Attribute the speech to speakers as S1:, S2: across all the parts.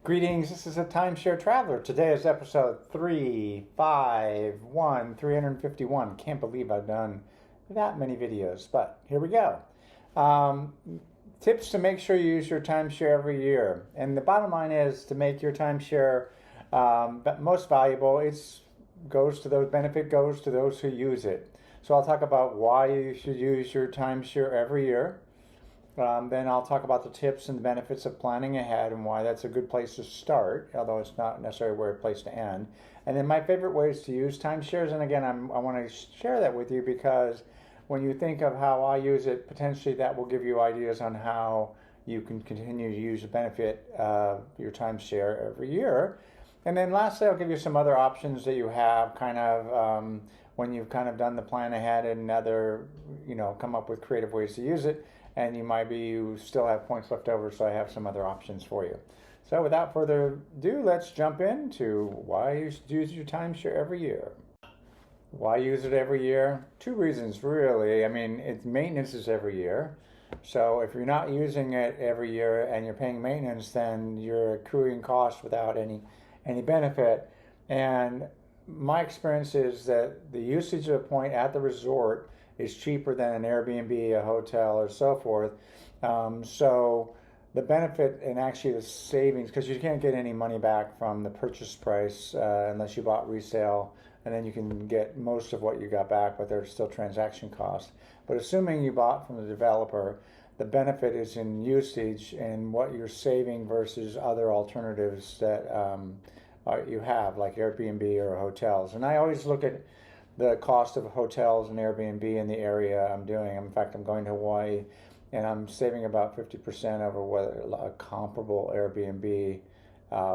S1: Greetings, this is a Timeshare Traveler. Today is episode 351. Can't believe I've done that many videos, but here we go. Um, Tips to make sure you use your timeshare every year. And the bottom line is to make your timeshare most valuable, goes to those benefit goes to those who use it. So I'll talk about why you should use your timeshare every year. Then I'll talk about the tips and the benefits of planning ahead and why that's a good place to start, although it's not necessarily a place to end. And then my favorite ways to use timeshares, and again, I want to share that with you because when you think of how I use it, potentially that will give you ideas on how you can continue to use the benefit of your timeshare every year. And then lastly, I'll give you some other options that you have when you've kind of done the plan ahead and come up with creative ways to use it. And you still have points left over, so I have some other options for you. So without further ado, let's jump into why you should use your timeshare every year. Why use it every year? Two reasons, really. I mean, its maintenance is every year. So if you're not using it every year and you're paying maintenance, then you're accruing costs without any benefit. And my experience is that the usage of a point at the resort is cheaper than an Airbnb, a hotel, or so forth. So the benefit and actually the savings, because you can't get any money back from the purchase price unless you bought resale, and then you can get most of what you got back, but there's still transaction costs. But assuming you bought from the developer, the benefit is in usage and what you're saving versus other alternatives that you have, like Airbnb or hotels. And I always look at the cost of hotels and Airbnb in the area I'm doing. In fact, I'm going to Hawaii, and I'm saving about 50% over what a comparable Airbnb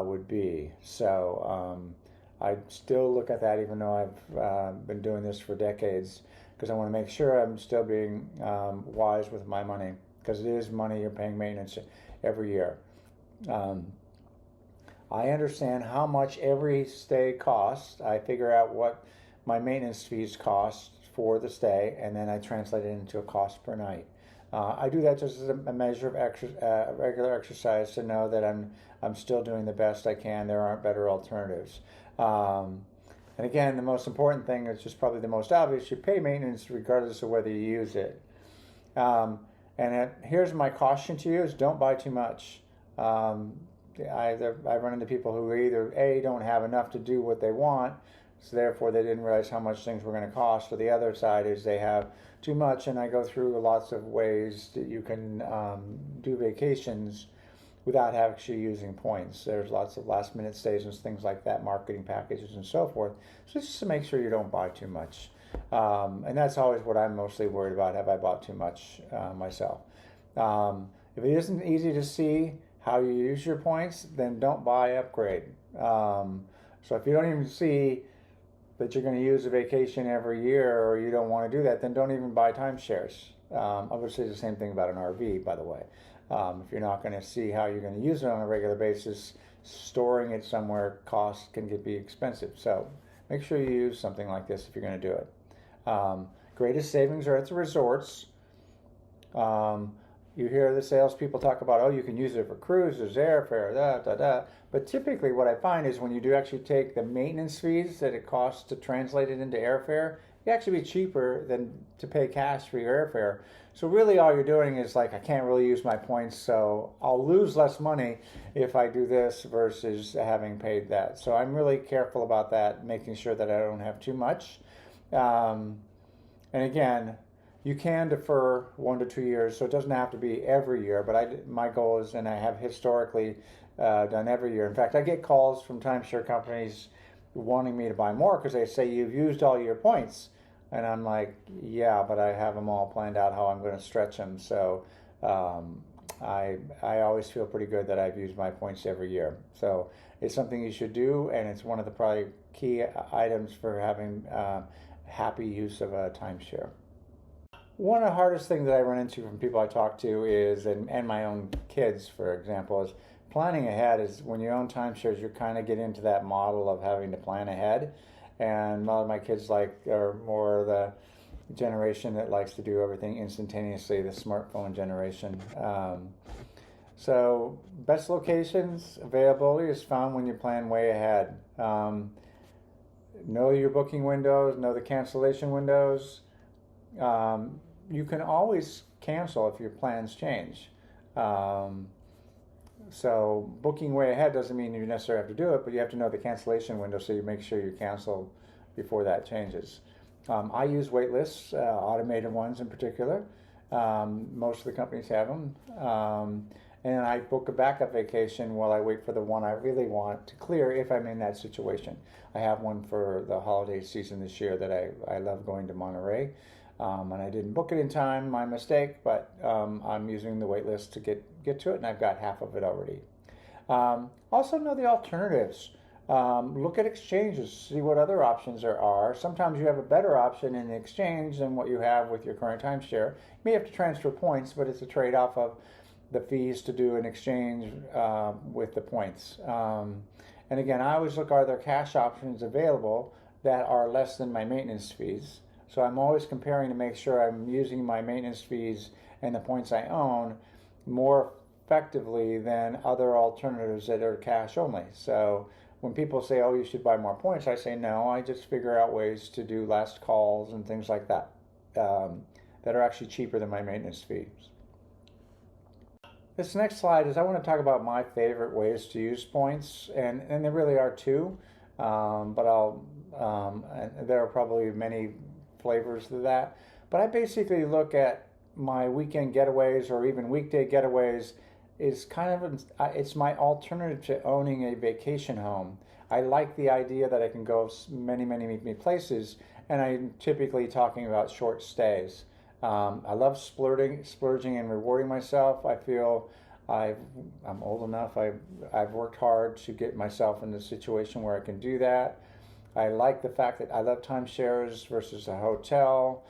S1: would be. So I still look at that, even though I've been doing this for decades, because I want to make sure I'm still being wise with my money, because it is money you're paying maintenance every year. I understand how much every stay costs. I figure out what my maintenance fees cost for the stay, and then I translate it into a cost per night. I do that just as a measure of regular exercise to know that I'm still doing the best I can. There aren't better alternatives. And again, the most important thing is just probably the most obvious: you pay maintenance regardless of whether you use it. Here's my caution to you: is don't buy too much. I run into people who either A, don't have enough to do what they want, so therefore they didn't realize how much things were going to cost, or the other side is they have too much. And I go through lots of ways that you can do vacations without actually using points. There's lots of last minute stays and things like that, marketing packages and so forth. So just to make sure you don't buy too much. And that's always what I'm mostly worried about: have I bought too much myself? If it isn't easy to see how you use your points, then don't buy, upgrade. So if you don't even see that you're going to use a vacation every year, or you don't want to do that, then don't even buy timeshares. Obviously, the same thing about an RV, by the way. If you're not going to see how you're going to use it on a regular basis, storing it somewhere can be expensive. So make sure you use something like this if you're going to do it. Greatest savings are at the resorts. You hear the salespeople talk about, oh, you can use it for cruises, airfare, da. But typically what I find is when you do actually take the maintenance fees that it costs to translate it into airfare, it actually be cheaper than to pay cash for your airfare. So really all you're doing is like, I can't really use my points, so I'll lose less money if I do this versus having paid that. So I'm really careful about that, making sure that I don't have too much. And again, you can defer 1 to 2 years, so it doesn't have to be every year, but my goal is, and I have historically done every year. In fact, I get calls from timeshare companies wanting me to buy more because they say, you've used all your points. And I'm like, yeah, but I have them all planned out how I'm going to stretch them. So I always feel pretty good that I've used my points every year. So it's something you should do, and it's one of the probably key items for having happy use of a timeshare. One of the hardest things that I run into from people I talk to is, and my own kids, for example, is planning ahead. Is when you own timeshares, you kind of get into that model of having to plan ahead. And a lot of my kids are more the generation that likes to do everything instantaneously, the smartphone generation. So best locations availability is found when you plan way ahead. Know your booking windows, know the cancellation windows. You can always cancel if your plans change. Um, so booking way ahead doesn't mean you necessarily have to do it, but you have to know the cancellation window so you make sure you cancel before that changes. I use wait lists, automated ones in particular. Most of the companies have them. And I book a backup vacation while I wait for the one I really want to clear if I'm in that situation. I have one for the holiday season this year that I love going to Monterey. And I didn't book it in time, my mistake, but I'm using the wait list to get to it, and I've got half of it already. Also know the alternatives. Look at exchanges, see what other options there are. Sometimes you have a better option in the exchange than what you have with your current timeshare. You may have to transfer points, but it's a trade-off of the fees to do an exchange with the points. And again, I always look, are there cash options available that are less than my maintenance fees? So I'm always comparing to make sure I'm using my maintenance fees and the points I own more effectively than other alternatives that are cash only. So when people say, oh, you should buy more points, I say, no, I just figure out ways to do last calls and things like that that are actually cheaper than my maintenance fees. This next slide is I want to talk about my favorite ways to use points, and there really are two, but there are probably many flavors to that. But I basically look at my weekend getaways or even weekday getaways is kind of it's my alternative to owning a vacation home. I like the idea that I can go many places, and I'm typically talking about short stays. I love splurging and rewarding myself. I feel I'm old enough. I've worked hard to get myself in a situation where I can do that. I like the fact that I love timeshares versus a hotel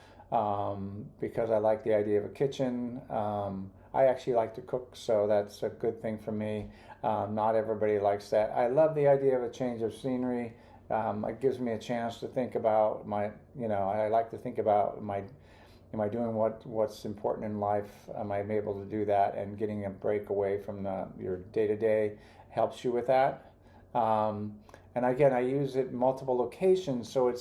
S1: because I like the idea of a kitchen. I actually like to cook, so that's a good thing for me. Not everybody likes that. I love the idea of a change of scenery. It gives me a chance to think about I like to think about am I doing what's important in life? Am I able to do that? And getting a break away from your day-to-day helps you with that. And again, I use it in multiple locations, so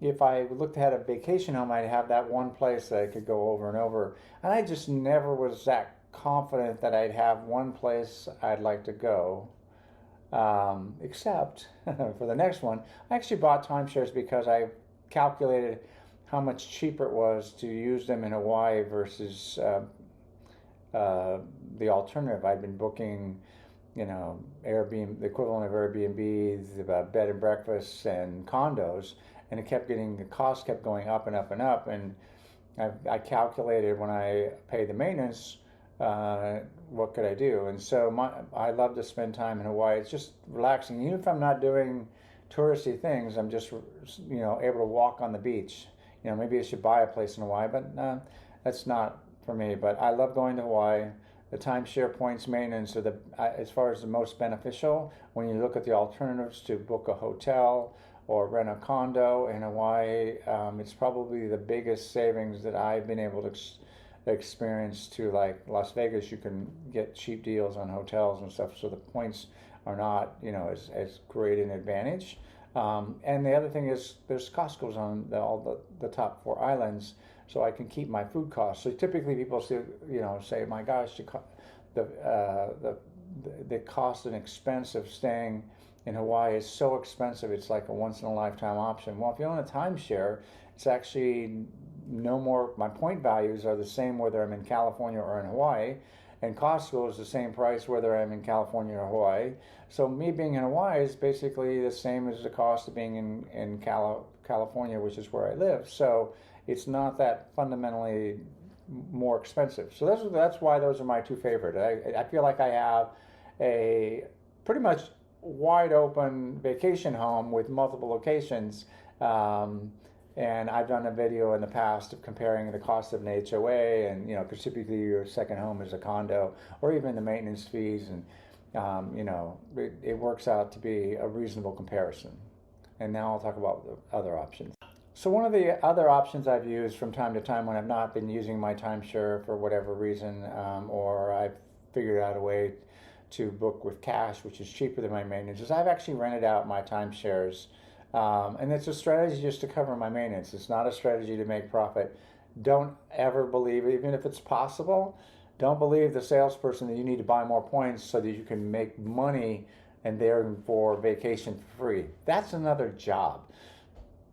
S1: if I looked at a vacation home, I'd have that one place that I could go over and over. And I just never was that confident that I'd have one place I'd like to go, except for the next one. I actually bought timeshares because I calculated how much cheaper it was to use them in Hawaii versus the alternative. I'd been booking, Airbnb, the equivalent of Airbnb, bed and breakfasts and condos, and the cost kept going up and up and up. And I calculated when I pay the maintenance, what could I do? And so I love to spend time in Hawaii. It's just relaxing. Even if I'm not doing touristy things, I'm just, able to walk on the beach. Maybe I should buy a place in Hawaii, but that's not for me. But I love going to Hawaii. The timeshare points maintenance are as far as the most beneficial. When you look at the alternatives to book a hotel or rent a condo in Hawaii, it's probably the biggest savings that I've been able to experience to, like Las Vegas. You can get cheap deals on hotels and stuff, so the points are not, as great an advantage. And the other thing is there's Costco's on all the top 4 islands, so I can keep my food costs. So typically people say, my gosh, the cost and expense of staying in Hawaii is so expensive. It's like a once in a lifetime option. Well, if you own a timeshare, it's actually no more. My point values are the same whether I'm in California or in Hawaii. And Costco is the same price whether I'm in California or Hawaii. So me being in Hawaii is basically the same as the cost of being in California, which is where I live. So it's not that fundamentally more expensive. So that's why those are my two favorite. I feel like I have a pretty much wide open vacation home with multiple locations. And I've done a video in the past of comparing the cost of an HOA and, because typically your second home is a condo, or even the maintenance fees. And, it works out to be a reasonable comparison. And now I'll talk about the other options. So one of the other options I've used from time to time when I've not been using my timeshare for whatever reason, or I've figured out a way to book with cash, which is cheaper than my maintenance, is I've actually rented out my timeshares. And it's a strategy just to cover my maintenance. It's not a strategy to make profit. Don't ever believe, even if it's possible, don't believe the salesperson that you need to buy more points so that you can make money and therefore vacation for free. That's another job.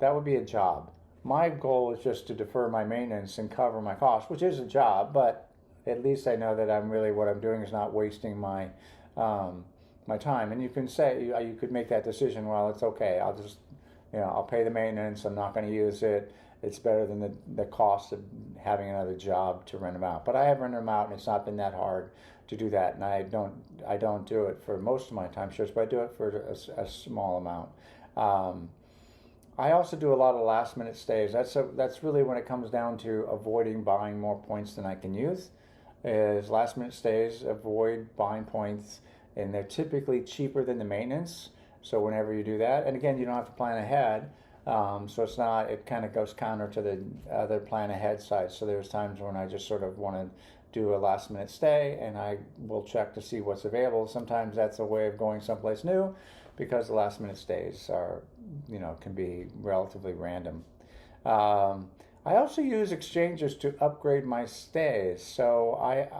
S1: That would be a job. My goal is just to defer my maintenance and cover my costs, which is a job, but at least I know that what I'm doing is not wasting my my time. And you can say, you could make that decision, well, it's okay, I'll just, I'll pay the maintenance, I'm not going to use it. It's better than the cost of having another job to rent them out. But I have rented them out, and it's not been that hard to do that. And I don't do it for most of my timeshares, but I do it for a small amount. I also do a lot of last minute stays. That's really when it comes down to avoiding buying more points than I can use. Is last minute stays, avoid buying points, and they're typically cheaper than the maintenance. So whenever you do that, and again, you don't have to plan ahead. So it kind of goes counter to the other plan ahead side. So there's times when I just sort of want to do a last minute stay, and I will check to see what's available. Sometimes that's a way of going someplace new, because the last minute stays are, can be relatively random. I also use exchanges to upgrade my stays. So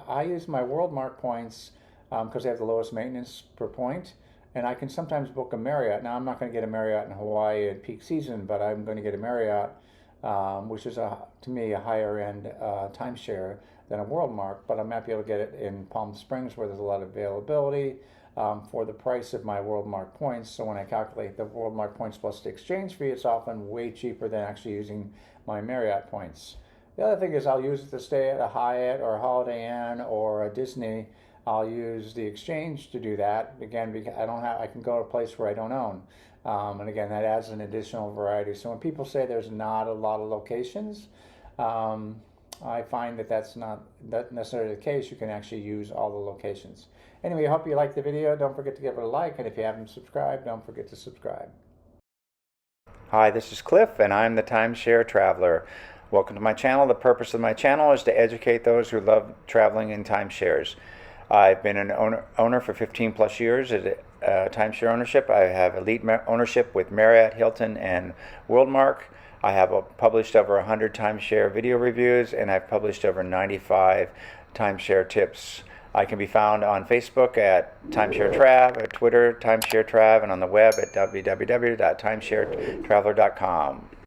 S1: I use my WorldMark points because they have the lowest maintenance per point. And I can sometimes book a Marriott. Now, I'm not going to get a Marriott in Hawaii at peak season, but I'm going to get a Marriott, which is, to me, a higher-end timeshare than a WorldMark. But I might be able to get it in Palm Springs, where there's a lot of availability for the price of my WorldMark points. So when I calculate the WorldMark points plus the exchange fee, it's often way cheaper than actually using my Marriott points. The other thing is I'll use it to stay at a Hyatt or a Holiday Inn or a Disney. I'll use the exchange to do that, again, because I can go to a place where I don't own. And again, that adds an additional variety. So when people say there's not a lot of locations, I find that that's not necessarily the case. You can actually use all the locations. Anyway, I hope you liked the video. Don't forget to give it a like, and if you haven't subscribed, don't forget to subscribe. Hi, this is Cliff, and I'm the Timeshare Traveler. Welcome to my channel. The purpose of my channel is to educate those who love traveling in timeshares. I've been an owner for 15 plus years at timeshare ownership. I have elite ownership with Marriott, Hilton, and WorldMark. I have published over 100 timeshare video reviews, and I've published over 95 timeshare tips. I can be found on Facebook at Timeshare Trav, at Twitter, Timeshare Trav, and on the web at www.timesharetraveler.com.